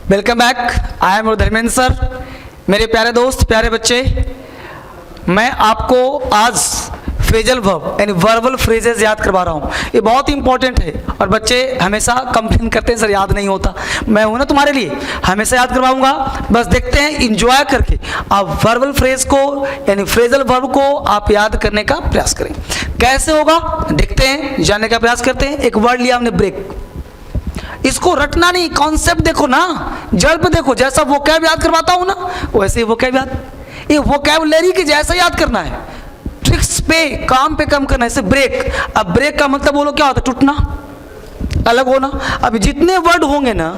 Welcome back. I am Dharmendra sir. मेरे प्यारे दोस्त, प्यारे बच्चे, मैं आपको आज फ्रेजल वर्ब यानी वर्बल फ्रेजेस याद करवा रहा हूँ। ये बहुत इंपॉर्टेंट है और बच्चे हमेशा कंप्लेन करते हैं सर याद नहीं होता। मैं हूँ ना तुम्हारे लिए, हमेशा याद करवाऊंगा। बस देखते हैं, इंजॉय करके आप वर्बल फ्रेज को यानी फ्रेजल वर्ब को आप याद करने का प्रयास करें। कैसे होगा देखते हैं, जानने का प्रयास करते हैं। एक वर्ड लिया हमने ब्रेक, इसको रटना नहीं, कॉन्सेप्ट देखो ना, जड़ पे देखो। जैसा वोकैब याद करवाता हूं ना वैसे ही वोकैब याद, ये वोकैबुलरी के जैसा याद करना है, ट्रिक्स पे काम पे कम करना है। जैसे ब्रेक, अब ब्रेक का मतलब बोलो क्या होता है? टूटना, अलग होना। अब जितने वर्ड होंगे ना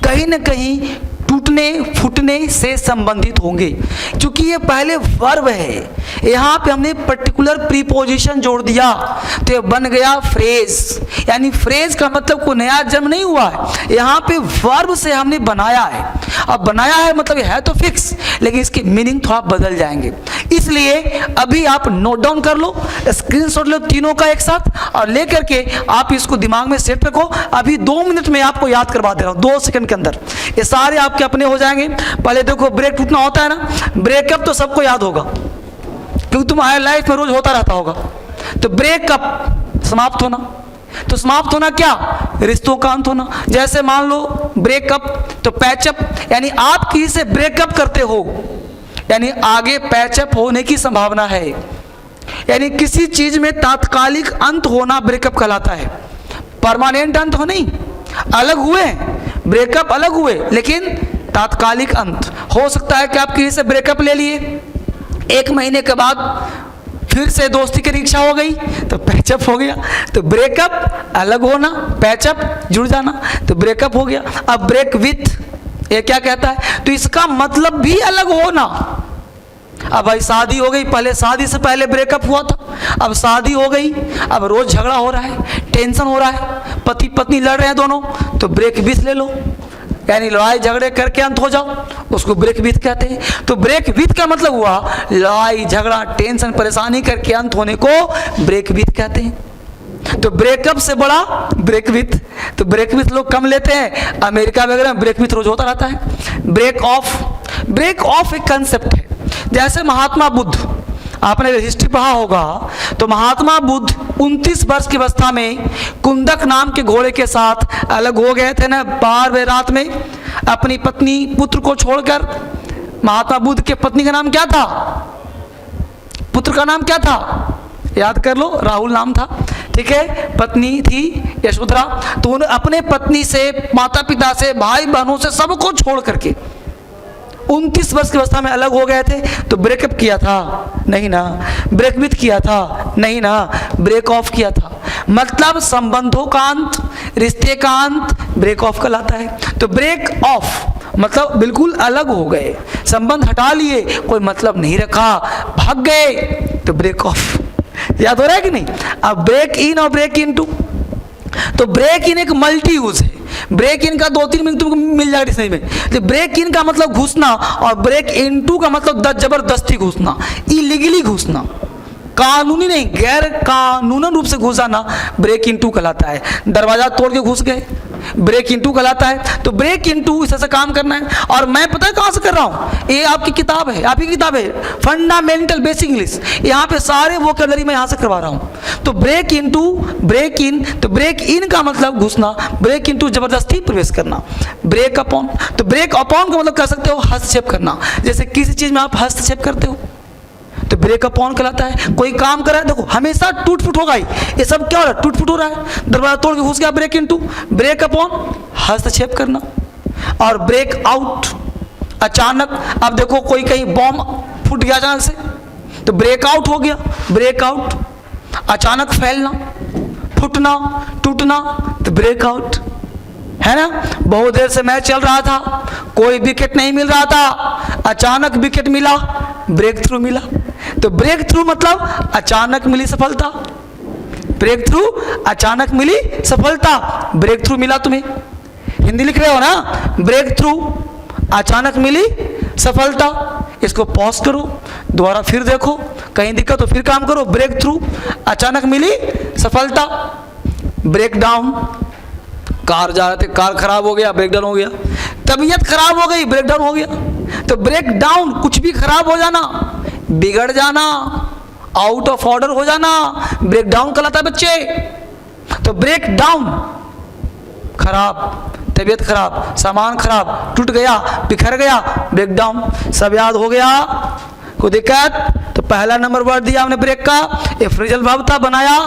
कहीं टूटने फूटने से संबंधित होंगे, क्योंकि ये पहले वर्ब है। यहाँ पे हमने पर्टिकुलर प्रीपोजिशन जोड़ दिया तो ये बन गया फ्रेज। यानी फ्रेज का मतलब कोई नया जन्म नहीं हुआ है, यहाँ पे वर्ब से हमने बनाया है। अब बनाया है मतलब है तो फिक्स, लेकिन इसके मीनिंग थोड़ा बदल जाएंगे। इसलिए अभी आप नोट डाउन कर लो, स्क्रीनशॉट लो तीनों का एक साथ, और लेकर के आप इसको दिमाग में सेट रखो। अभी 2 मिनट में आपको याद करवा दे रहा हूँ, 2 सेकंड के अंदर ये सारे आपके अपने हो जाएंगे। पहले देखो, ब्रेक टूटना होता है ना, ब्रेकअप तो सबको याद होगा क्योंकि तुम्हारे लाइफ में रोज होता रहता होगा। तो ब्रेकअप समाप्त होना, तो समाप्त होना क्या? रिश्तों का अंत होना। जैसे मान लो ब्रेकअप तो पैचअप, यानी आप किसी से ब्रेकअप करते हो यानी आगे पैचअप होने की संभावना है। यानी किसी चीज में तात्कालिक अंत होना ब्रेकअप कहलाता है, परमानेंट अंत हो नहीं। अलग हुए ब्रेकअप, अलग हुए लेकिन तात्कालिक अंत हो सकता है कि आप किसी से ब्रेकअप ले लिए, 1 महीने के बाद फिर से दोस्ती की इच्छा हो गई तो पैचअप हो गया। तो ब्रेकअप अलग होना, पैचअप जुड़ जाना, तो ब्रेकअप हो गया। अब ब्रेक विथ ये क्या कहता है? तो इसका मतलब भी अलग होना। अब भाई शादी हो गई, पहले शादी से पहले ब्रेकअप हुआ था, अब शादी हो गई, अब रोज झगड़ा हो रहा है, टेंशन हो रहा है, पति पत्नी लड़ रहे हैं दोनों, तो ब्रेक विथ ले लो, यानी लड़ाई झगड़े करके अंत हो जाओ, उसको ब्रेक विथ कहते हैं। तो ब्रेक विथ का मतलब हुआ लड़ाई झगड़ा टेंशन परेशानी करके अंत होने को ब्रेक विथ कहते हैं। तो ब्रेकअप से बड़ा ब्रेक विथ, तो ब्रेक विथ लोग कम लेते हैं, अमेरिका वगैरह में ब्रेक विथ रोज होता रहता है। ब्रेक ऑफ एक कंसेप्ट है। जैसे महात्मा बुद्ध, आपने हिस्ट्री पढ़ा होगा, तो महात्मा बुद्ध 29 वर्ष की अवस्था में कुंदक नाम के घोड़े के साथ अलग हो गए थे ना 12वें रात में, अपनी पत्नी पुत्र को छोड़कर। महात्मा बुद्ध के पत्नी का नाम क्या था? पुत्र का नाम क्या था? याद कर लो, राहुल नाम था, ठीक है। पत्नी थी यशोधरा। तो उन्हें अपने पत्नी से, माता पिता से, भाई बहनों से सबको छोड़ करके 29 वर्ष की अवस्था में अलग हो गए थे। तो ब्रेकअप किया था? नहीं ना। ब्रेक विथ किया था? नहीं ना। ब्रेक ऑफ किया था। मतलब संबंधों का अंत, रिश्ते का अंत ब्रेक ऑफ कहलाता है। तो ब्रेक ऑफ मतलब बिल्कुल अलग हो गए, संबंध हटा लिए, कोई मतलब नहीं रखा, भाग गए, तो ब्रेक ऑफ। याद हो रहा है कि नहीं? अब ब्रेक इन और ब्रेक इन टू, तो ब्रेक इन एक मल्टी यूज है। ब्रेक इन का 2-3 मिनट तुमको मिल जाएगा डिक्शनरी में। तो ब्रेक इन का मतलब घुसना, और ब्रेक इनटू का मतलब जबरदस्ती घुसना, इलीगली घुसना, कानूनी नहीं गैर कानूनन रूप से घुस जाना ब्रेक इनटू कहलाता है। दरवाजा तोड़ के घुस गए, ब्रेक इनटू कहलाता है। तो ब्रेक इनटू इस तरह से काम करना है। और मैं पता है कहाँ से कर रहा हूँ? ये आपकी किताब है, आपकी किताब है फंडामेंटल बेसिक इंग्लिश, यहाँ पे सारे वोकैबुलरी मैं यहाँ से करवा रहा हूँ। तो ब्रेक इनटू, ब्रेक इन, तो ब्रेक इन का मतलब घुसना, ब्रेक इनटू जबरदस्ती प्रवेश करना। ब्रेक अपॉन, तो ब्रेक अपॉन का मतलब कह सकते हो हस्तक्षेप करना। जैसे किसी चीज में आप हस्तक्षेप करते हो तो ब्रेक अपॉन कहलाता है। कोई काम कर रहा है, देखो हमेशा टूट फूट होगा ही, ये सब क्या हो रहा है? टूट फूट हो रहा है, दरवाजा तोड़ के घुस गया, ब्रेक इनटू। ब्रेक अपॉन हस्तक्षेप करना। और ब्रेक आउट अचानक, अब देखो कोई कहीं बॉम्ब फूट गया अचानक से तो ब्रेक आउट हो गया। ब्रेक आउट अचानक फैलना, फूटना, टूटना, तो ब्रेक आउट है ना। बहुत देर से मैच चल रहा था, कोई विकेट नहीं मिल रहा था, अचानक विकेट मिला, ब्रेक थ्रू मिला। तो ब्रेक थ्रू मतलब अचानक मिली सफलता, ब्रेक थ्रू अचानक मिली सफलता, ब्रेक थ्रू मिला तुम्हें। हिंदी लिख रहे हो ना? ब्रेक थ्रू अचानक मिली सफलता। इसको पॉज करो, दोबारा फिर देखो, कहीं दिक्कत तो फिर काम करो। ब्रेक थ्रू अचानक मिली सफलता। ब्रेक डाउन, कार जा रहे थे, कार खराब हो गया, ब्रेकडाउन हो गया। तबीयत खराब हो गई, ब्रेक डाउन हो गया। तो ब्रेक डाउन कुछ भी खराब हो जाना, बिगड़ जाना, आउट ऑफ ऑर्डर हो जाना, ब्रेक डाउन कहलाता है बच्चे। तो ब्रेक डाउन खराब, तबीयत खराब, सामान खराब, टूट गया, बिखर गया, ब्रेक डाउन। सब याद हो गया? कोई दिक्कत? तो पहला नंबर वर्ड दिया हमने ब्रेक का, ये फ्रेजल वर्ब था, बनाया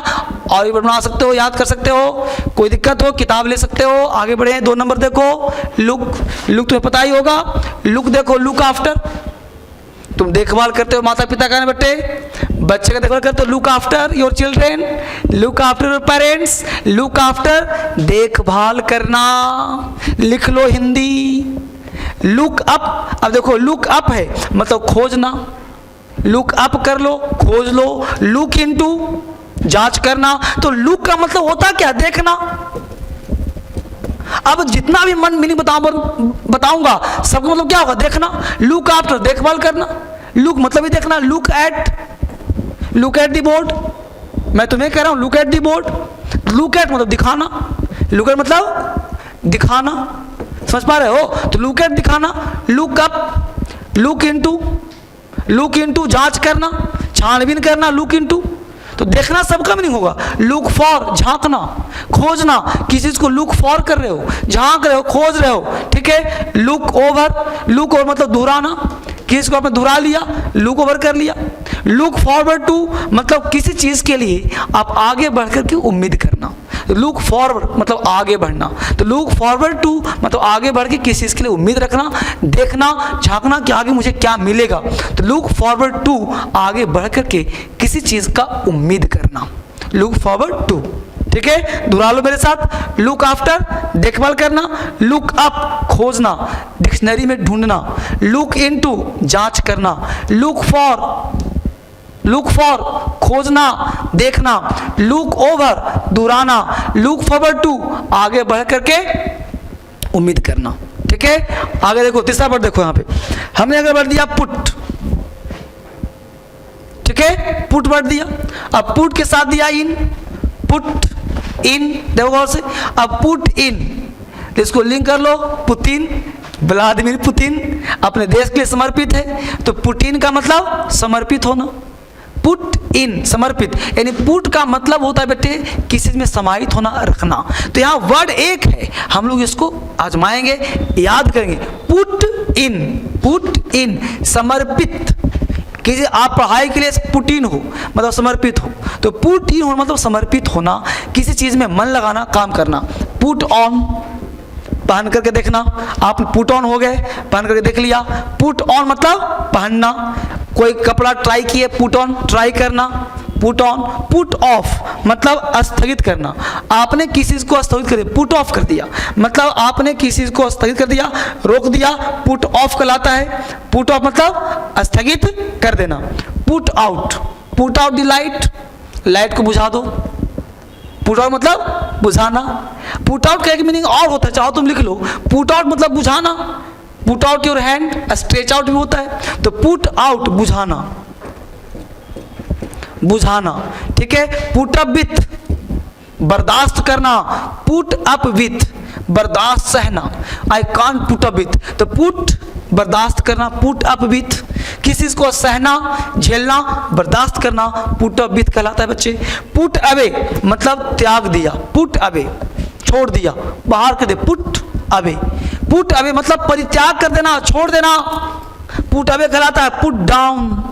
और ये बना सकते हो, याद कर सकते हो। कोई दिक्कत हो किताब ले सकते हो। आगे बढ़े, 2 नंबर देखो, लुक। लुक तुम्हें पता ही होगा, लुक देखो, लुक आफ्टर। तुम देखभाल करते हो माता पिता का बेटे, बच्चे का देखभाल करते हो, look after your children, look after your parents, look after देखभाल करना। लिख लो हिंदी। लुक अप, अब देखो लुक अप है मतलब खोजना, लुक अप कर लो, खोज लो। लुक इनटू जांच करना। तो लुक का मतलब होता क्या? देखना। अब जितना भी मन मीनिंग बताऊंगा सबका मतलब क्या होगा? देखना। लुक आफ्टर देखभाल करना, लुक मतलब ही देखना। लुक एट द बोर्ड, मैं तुम्हें कह रहा हूं look at the board. Look at मतलब दिखाना, लुक एट मतलब दिखाना, समझ पा रहे हो? तो लुक एट दिखाना, लुक अप, लुक इनटू जांच करना, छानबीन करना, लुक इनटू। तो देखना सबका मीनिंग होगा। लुक फॉर झांकना, खोजना, किसी चीज को लुक फॉर कर रहे हो, झांक रहे हो, खोज रहे हो, ठीक है। लुक ओवर, लुक ओवर मतलब दोहराना, किसी को आपने दोहरा लिया, लुक ओवर कर लिया। लुक फॉरवर्ड टू मतलब किसी चीज के लिए आप आगे बढ़ करके उम्मीद करना। लुक फॉरवर्ड मतलब आगे बढ़ना। तो लुक फॉरवर्ड टू मतलब आगे बढ़ के किसी चीज के लिए उम्मीद रखना, देखना, झांकना कि आगे मुझे क्या मिलेगा। तो लुक फॉरवर्ड टू आगे बढ़ करके किसी चीज का उम्मीद करना, लुक फॉरवर्ड टू, ठीक है। दोहरा लो मेरे साथ। लुक आफ्टर देखभाल करना, लुक अप खोजना, डिक्शनरी में ढूंढना, लुक इनटू जांच करना, लुक फॉर खोजना, देखना, लुक ओवर दोहराना, लुक फॉरवर्ड टू आगे बढ़ करके उम्मीद करना, ठीक है। आगे देखो, तीसरा वर्ड देखो, यहां पे हमने अगर वर्ड दिया पुट, ठीक है, पुट वर्ड दिया। अब पुट के साथ दिया इन, पुट इन, देखो गौर से। अब पुट इन, इसको लिंक कर लो, पुतिन, व्लादिमीर पुतिन अपने देश के लिए समर्पित है। तो पुतिन का मतलब समर्पित होना, पुट इन समर्पित, यानी पुट का मतलब होता है बेटे किसी में समाहित होना, रखना। तो यहाँ वर्ड एक है, हम लोग इसको आजमाएंगे, याद करेंगे। पुट इन समर्पित, किसी आप पढ़ाई के लिए पुटिन हो मतलब समर्पित हो। तो पुट इन हो मतलब समर्पित होना, किसी चीज में मन लगाना, काम करना। पुट ऑन पहन करके देखना, आप पुट ऑन हो गए, पहन करके देख लिया। पुट ऑन मतलब पहनना, कोई कपड़ा ट्राई किए, पुट ऑन ट्राई करना, पुट ऑन। पुट ऑफ मतलब स्थगित करना, आपने किसी चीज को स्थगित कर दिया, पुट ऑफ कर दिया, मतलब आपने किसी चीज को स्थगित कर दिया, रोक दिया, पुट ऑफ कहलाता है। पुट ऑफ मतलब स्थगित कर देना। Put out the light, light को बुझा दो। पुट आउट मतलब बुझाना। पुट आउट का एक मीनिंग और होता है, चाहो तुम लिख लो। पुट आउट मतलब बुझाना, put out your hand, stretch out भी होता है। तो पुट आउट बुझाना, ठीक है। पुट अप विथ बर्दाश्त करना, पुट अप विथ बर्दाश्त सहना, I can't put up with. तो पुट बर्दाश्त करना, पुट अप विथ किसी को सहना, झेलना, बर्दाश्त करना, पुट अप विथ कहलाता है बच्चे। पुट अवे मतलब त्याग दिया, पुट अवे छोड़ दिया, बाहर कर दे, पुट अवे। पुट अवे मतलब परित्याग कर देना, छोड़ देना, पुट अवे कहलाता है। पुट डाउन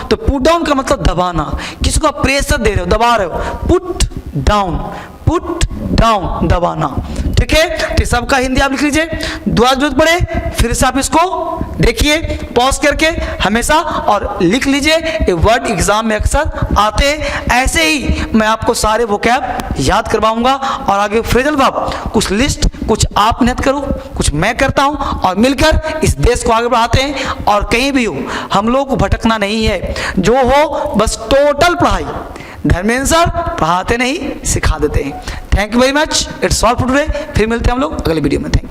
तो पुट डाउन का मतलब दबाना, किसी को प्रेशर दे रहे हो, दबा रहे हो, पुट डाउन दबाना, ठीक है। तो सबका हिंदी आप लिख लीजिए, दुआ जरूरत पड़े फिर से आप इसको देखिए पॉज करके हमेशा और लिख लीजिए। ये वर्ड एग्जाम में अक्सर आते हैं, ऐसे ही मैं आपको सारे वोकैब याद करवाऊंगा। और आगे फ्रेजल वर्ब कुछ लिस्ट, कुछ आप मेहनत करो, कुछ मैं करता हूं, और मिलकर इस देश को आगे बढ़ाते हैं। और कहीं भी हो, हम लोग को भटकना नहीं है, जो हो बस टोटल पढ़ाई धर्मेंद्र सर पढ़ाते नहीं सिखा देते हैं। Thank you very much, it's all for today. फिर मिलते हैं हम लोग अगले वीडियो में। Thank you.